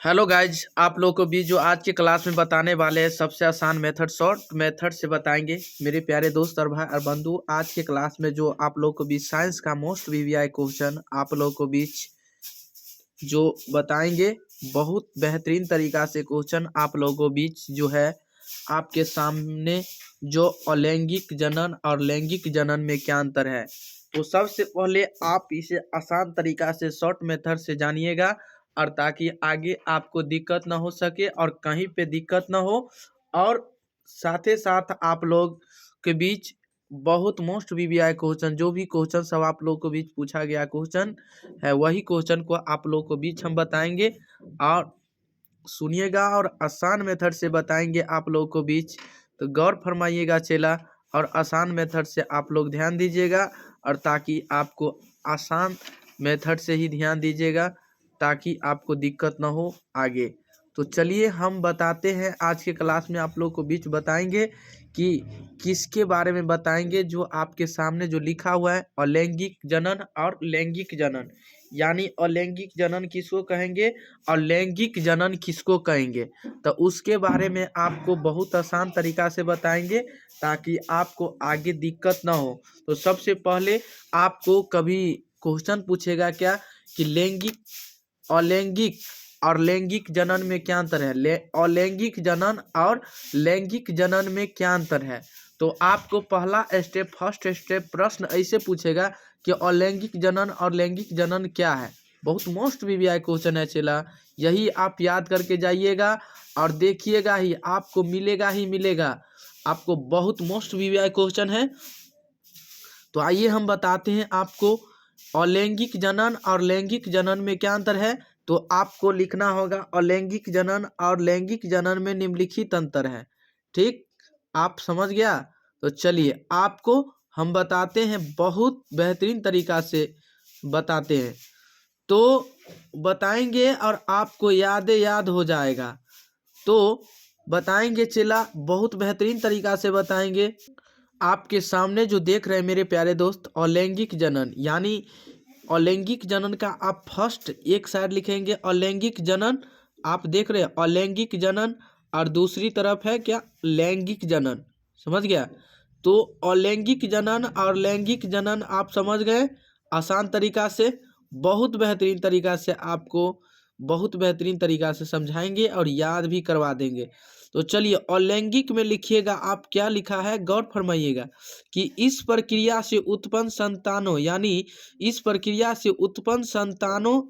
Hello guys, आप लोगों को भी जो आज के क्लास में बताने वाले हैं सबसे आसान मेथड, शॉर्ट मेथड से बताएंगे मेरे प्यारे दोस्त और भाई और बंधु। आज के क्लास में जो आप लोगों को बीच साइंस का मोस्ट वीवीआई क्वेश्चन आप लोगों को बीच जो बताएंगे, बहुत बेहतरीन तरीका से क्वेश्चन आप लोगों को बीच जो है आपके सामने। जो अलैंगिक जनन और लैंगिक जनन में क्या अंतर है, तो सबसे पहले आप इसे आसान तरीका से शॉर्ट मेथड से जानिएगा, और ताकि आगे आपको दिक्कत ना हो सके और कहीं पे दिक्कत ना हो। और साथ ही साथ आप लोग के बीच बहुत मोस्ट वीवीआई क्वेश्चन, जो भी क्वेश्चन सब आप लोग को बीच पूछा गया क्वेश्चन है, वही क्वेश्चन को आप लोग को बीच हम बताएंगे और सुनिएगा, और आसान मेथड से बताएंगे आप लोगों को बीच। तो गौर फरमाइएगा चेला, और आसान मेथड से आप लोग ध्यान दीजिएगा, और ताकि आपको आसान मेथड से ही ध्यान दीजिएगा ताकि आपको दिक्कत ना हो आगे। तो चलिए हम बताते हैं, आज के क्लास में आप लोग को बीच बताएंगे कि किसके बारे में बताएंगे। जो आपके सामने जो लिखा हुआ है अलैंगिक जनन और लैंगिक जनन, यानी अलैंगिक जनन किसको कहेंगे और लैंगिक जनन किसको कहेंगे, तो उसके बारे में आपको बहुत आसान तरीका से बताएंगे ताकि आपको आगे दिक्कत ना हो। तो सबसे पहले आपको कभी क्वेश्चन पूछेगा क्या कि लैंगिक, अलैंगिक और लैंगिक जनन में क्या अंतर है, अलैंगिक जनन और लैंगिक जनन में क्या अंतर है। तो आपको पहला स्टेप, फर्स्ट स्टेप प्रश्न ऐसे पूछेगा कि अलैंगिक जनन और लैंगिक जनन क्या है। बहुत मोस्ट वीवीआई क्वेश्चन है चला, यही आप याद करके जाइएगा और देखिएगा ही आपको मिलेगा ही मिलेगा, आपको बहुत मोस्ट वीवीआई क्वेश्चन है। तो आइए हम बताते हैं आपको अलैंगिक जनन और लैंगिक जनन में क्या अंतर है। तो आपको लिखना होगा अलैंगिक जनन और लैंगिक जनन में निम्नलिखित अंतर है। ठीक, आप समझ गया। तो चलिए आपको हम बताते हैं, बहुत बेहतरीन तरीका से बताते हैं, तो बताएंगे और आपको याद हो जाएगा। तो बताएंगे चला, बहुत बेहतरीन तरीका से बताएंगे। आपके सामने जो देख रहे हैं मेरे प्यारे दोस्त, अलैंगिक जनन, यानी अलैंगिक जनन का आप फर्स्ट एक साइड लिखेंगे अलैंगिक जनन, आप देख रहे हैं अलैंगिक जनन, और दूसरी तरफ है क्या, लैंगिक जनन। समझ गया। तो अलैंगिक जनन और लैंगिक जनन आप समझ गए आसान तरीका से। बहुत बेहतरीन तरीका से आपको, बहुत बेहतरीन तरीका से समझाएंगे और याद भी करवा देंगे। तो चलिए अलैंगिक में लिखिएगा, आप क्या लिखा है गौर फरमाइएगा कि इस प्रक्रिया से उत्पन्न संतानों, यानी इस प्रक्रिया से उत्पन्न संतानों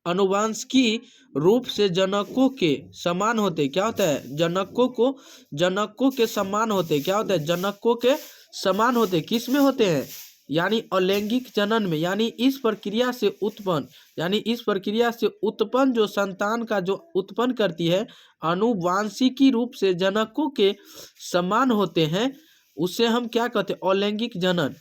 अनुवांशिकी रूप से जनकों के समान होते। क्या होता है, जनकों के समान होते। क्या होता है, जनकों के समान होते। किस में होते हैं, यानी अलैंगिक जनन में। यानी इस प्रक्रिया से उत्पन्न, यानी इस प्रक्रिया से उत्पन्न जो संतान का जो उत्पन्न करती है, अनुवांशिकी रूप से जनकों के समान होते हैं, उसे हम क्या कहते हैं, अलैंगिक जनन।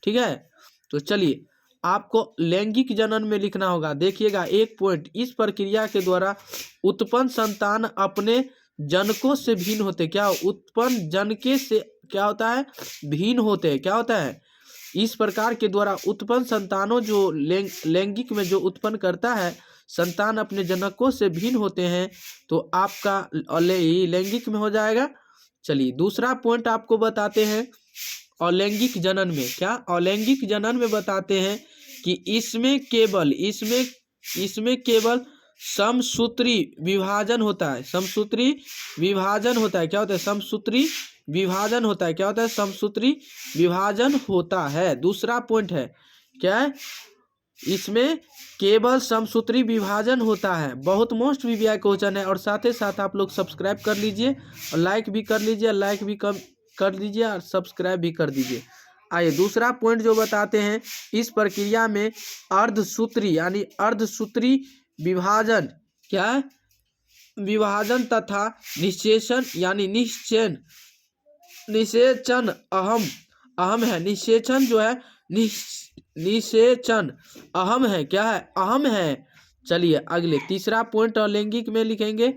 ठीक है। तो चलिए आपको लैंगिक जनन में लिखना होगा, देखिएगा एक पॉइंट, इस प्रक्रिया के द्वारा उत्पन्न संतान अपने जनकों से भिन्न होते। क्या, उत्पन्न जनके से क्या होता है, भिन्न होते हैं। क्या होता है, इस प्रकार के द्वारा उत्पन्न संतानों जो लैंगिक में जो उत्पन्न करता है संतान अपने जनकों से भिन्न होते हैं, तो आपका लैंगिक में हो जाएगा। चलिए दूसरा पॉइंट आपको बताते हैं अलैंगिक जनन में। क्या, अलैंगिक जनन में बताते हैं कि इसमें केवल समसूत्री विभाजन होता है। समसूत्री विभाजन होता है। क्या होता है, समसूत्री विभाजन होता है। क्या होता है, समसूत्री विभाजन होता है। दूसरा पॉइंट है क्या है, इसमें केवल समसूत्री विभाजन होता है। बहुत मोस्ट वीवीआई क्वेश्चन है। और साथ ही साथ आप लोग सब्सक्राइब कर लीजिए और लाइक भी कर लीजिए, लाइक भी कर दीजिए और सब्सक्राइब भी कर दीजिए। आइए दूसरा पॉइंट जो बताते हैं, इस प्रक्रिया में अर्धसूत्री, यानी अर्धसूत्री विभाजन, क्या है, विभाजन तथा निषेचन, यानी निषेचन अहम है। निषेचन जो है, निषेचन अहम है। क्या है, अहम है। चलिए अगले तीसरा पॉइंट अलैंगिक में लिखेंगे।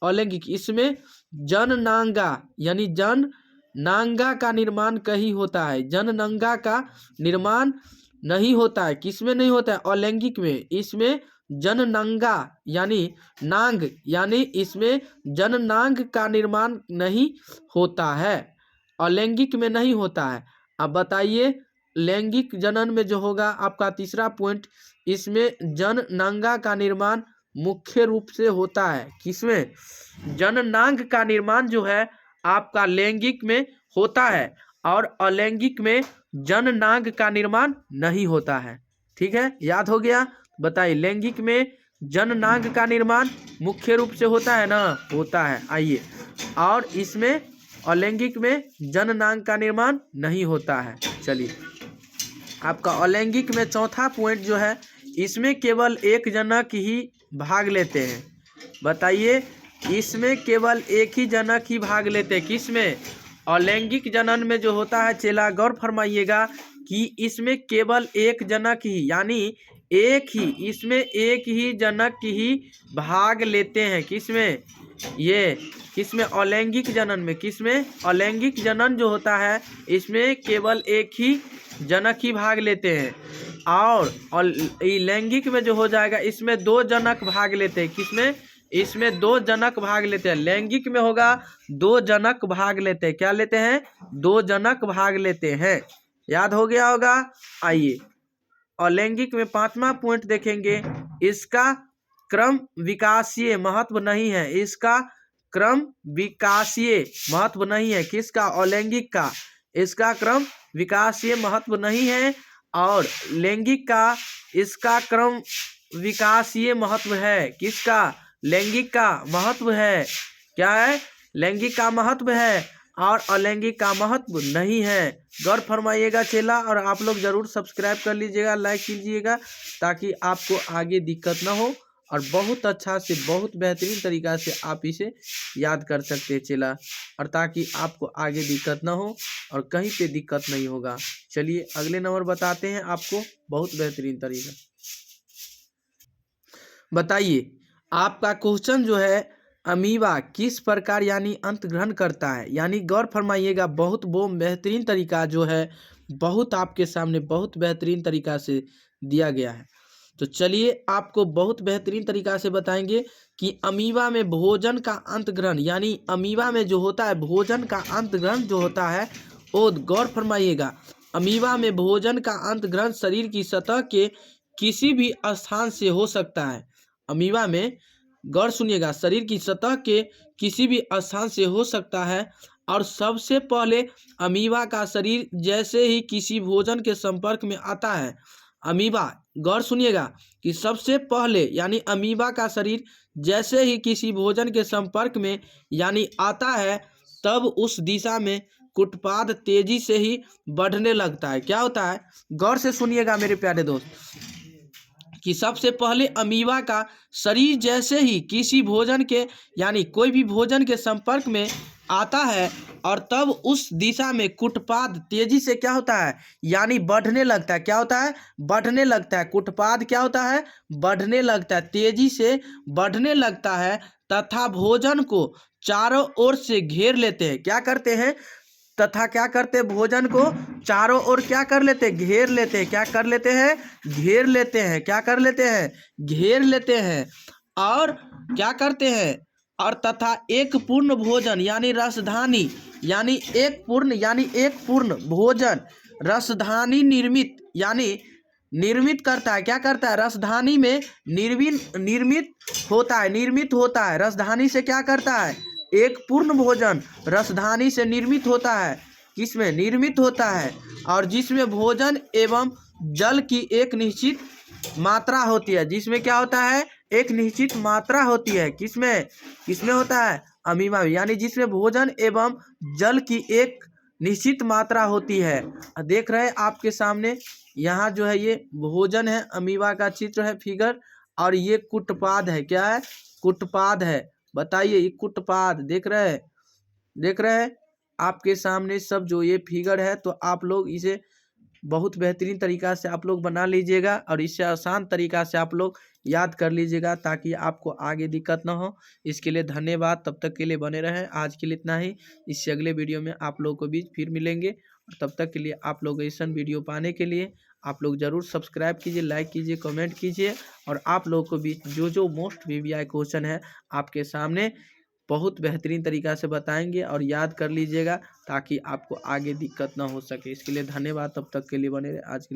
अलैंगिक, इसमें जननांगा, यानी जननांगा का निर्माण कहीं होता है। जननांगा का निर्माण नहीं होता है। किसमें नहीं होता है, अलैंगिक में। इसमें जननांगा यानी नांग यानी इसमें जननांग का निर्माण नहीं होता है, अलैंगिक में नहीं होता है। अब बताइए लैंगिक जनन में जो होगा आपका तीसरा पॉइंट, इसमें जननांगा का निर्माण मुख्य रूप से होता है। किसमें? जननांग का निर्माण जो है आपका लैंगिक में होता है और अलैंगिक में जननांग का निर्माण नहीं होता है। ठीक है, याद हो गया। बताइए लैंगिक में जननांग का निर्माण मुख्य रूप से होता है ना, होता है। आइए, और इसमें अलैंगिक में जननांग का निर्माण नहीं होता है। चलिए आपका अलैंगिक में चौथा पॉइंट जो है, इसमें केवल एक जनक ही भाग लेते हैं। बताइए, इसमें केवल एक ही जनक ही भाग लेते हैं। किसमें? अलैंगिक जनन में जो होता है चेला, गौर फरमाइएगा कि इसमें केवल एक जनक ही यानी एक ही, इसमें एक ही जनक ही भाग लेते हैं। किसमें? ये किसमें? अलैंगिक जनन में। किसमें? अलैंगिक जनन जो होता है इसमें केवल एक ही जनक ही भाग लेते हैं। और लैंगिक में जो हो जाएगा इसमें दो जनक भाग लेते हैं। किसमें? इसमें दो जनक भाग लेते हैं। लैंगिक में होगा दो जनक भाग लेते हैं। क्या लेते हैं? दो जनक भाग लेते हैं। याद हो गया होगा। आइए अलैंगिक में पांचवा पॉइंट देखेंगे, इसका क्रम विकासीय महत्व नहीं है। इसका क्रम विकासीय महत्व नहीं है। किसका? अलैंगिक का। इसका क्रम विकासीय महत्व नहीं है और लैंगिक का इसका क्रम विकासीय महत्व है। किसका? लैंगिक का महत्व है। क्या है? लैंगिक का महत्व है और अलैंगिक का महत्व नहीं है। गौर फरमाइएगा चेला, और आप लोग जरूर सब्सक्राइब कर लीजिएगा, लाइक कीजिएगा, ताकि आपको आगे दिक्कत ना हो और बहुत अच्छा से बहुत बेहतरीन तरीका से आप इसे याद कर सकते हैं चेला, और ताकि आपको आगे दिक्कत ना हो और कहीं पे दिक्कत नहीं होगा। चलिए अगले नंबर बताते हैं आपको, बहुत बेहतरीन तरीका। बताइए आपका क्वेश्चन जो है, अमीबा किस प्रकार यानी अंत ग्रहण करता है। यानी गौर फरमाइएगा, बहुत वो बेहतरीन तरीका जो है, बहुत आपके सामने बहुत बेहतरीन तरीका से दिया गया है। तो चलिए आपको बहुत बेहतरीन तरीका से बताएंगे कि अमीबा में भोजन का अंत ग्रहण, यानी अमीबा में जो होता है भोजन का अंत ग्रहण जो होता है, वो गौर फरमाइएगा, अमीबा में भोजन का अंत ग्रहण शरीर की सतह के किसी भी स्थान से हो सकता है। अमीबा में, गौर सुनिएगा, शरीर की सतह के किसी भी स्थान से हो सकता है और सबसे पहले अमीबा का शरीर जैसे ही किसी भोजन के संपर्क में आता है, अमीबा, गौर सुनिएगा कि सबसे पहले यानी अमीबा का शरीर जैसे ही किसी भोजन के संपर्क में यानी आता है, तब उस दिशा में कुटपाद तेजी से ही बढ़ने लगता है। क्या होता है? गौर से सुनिएगा मेरे प्यारे दोस्त, कि सबसे पहले अमीबा का शरीर जैसे ही किसी भोजन के यानी कोई भी भोजन के संपर्क में आता है और तब उस दिशा में कुटपाद तेजी से क्या होता है, यानी बढ़ने लगता है। क्या होता है? बढ़ने लगता है। कुटपाद क्या होता है? बढ़ने लगता है, तेजी से बढ़ने लगता है तथा भोजन को चारों ओर से घेर लेते हैं। क्या करते हैं? तथा क्या करते हैं? भोजन को चारों ओर क्या कर लेते हैं? घेर लेते हैं। क्या कर लेते हैं? घेर लेते हैं। क्या कर लेते हैं? घेर लेते हैं। और क्या करते हैं? और तथा एक पूर्ण भोजन यानी रसधानी, यानी एक पूर्ण भोजन रसधानी निर्मित यानी निर्मित करता है। क्या करता है? रसधानी में निर्मित होता है। रसधानी से क्या करता है? एक पूर्ण भोजन रसधानी से निर्मित होता है। किसमें? निर्मित होता है, और जिसमें भोजन एवं जल की एक निश्चित मात्रा होती है। जिसमें क्या होता है? एक निश्चित मात्रा होती है। किसमें होता है? अमीबा में, यानी जिसमें भोजन एवं जल की एक निश्चित मात्रा होती है। देख रहे हैं आपके सामने, यहाँ जो है ये भोजन है, अमीबा का चित्र है, फिगर, और ये कुटपाद है। क्या है? कुटपाद है। बताइए, ये कुटपाद देख रहे हैं आपके सामने सब, जो ये फिगर है, तो आप लोग इसे बहुत बेहतरीन तरीका से आप लोग बना लीजिएगा और इससे आसान तरीका से आप लोग याद कर लीजिएगा, ताकि आपको आगे दिक्कत ना हो। इसके लिए धन्यवाद। तब तक के लिए बने रहें। आज के लिए इतना ही। इससे अगले वीडियो में आप लोगों को बीच फिर मिलेंगे, और तब तक के लिए आप लोग ऐसा वीडियो पाने के लिए आप लोग ज़रूर सब्सक्राइब कीजिए, लाइक कीजिए, कमेंट कीजिए। और आप लोगों को भी जो मोस्ट वीवीआई क्वेश्चन है आपके सामने बहुत बेहतरीन तरीक़ा से बताएंगे और याद कर लीजिएगा, ताकि आपको आगे दिक्कत ना हो सके। इसके लिए धन्यवाद। तब तक के लिए बने रहे। आज के लिए।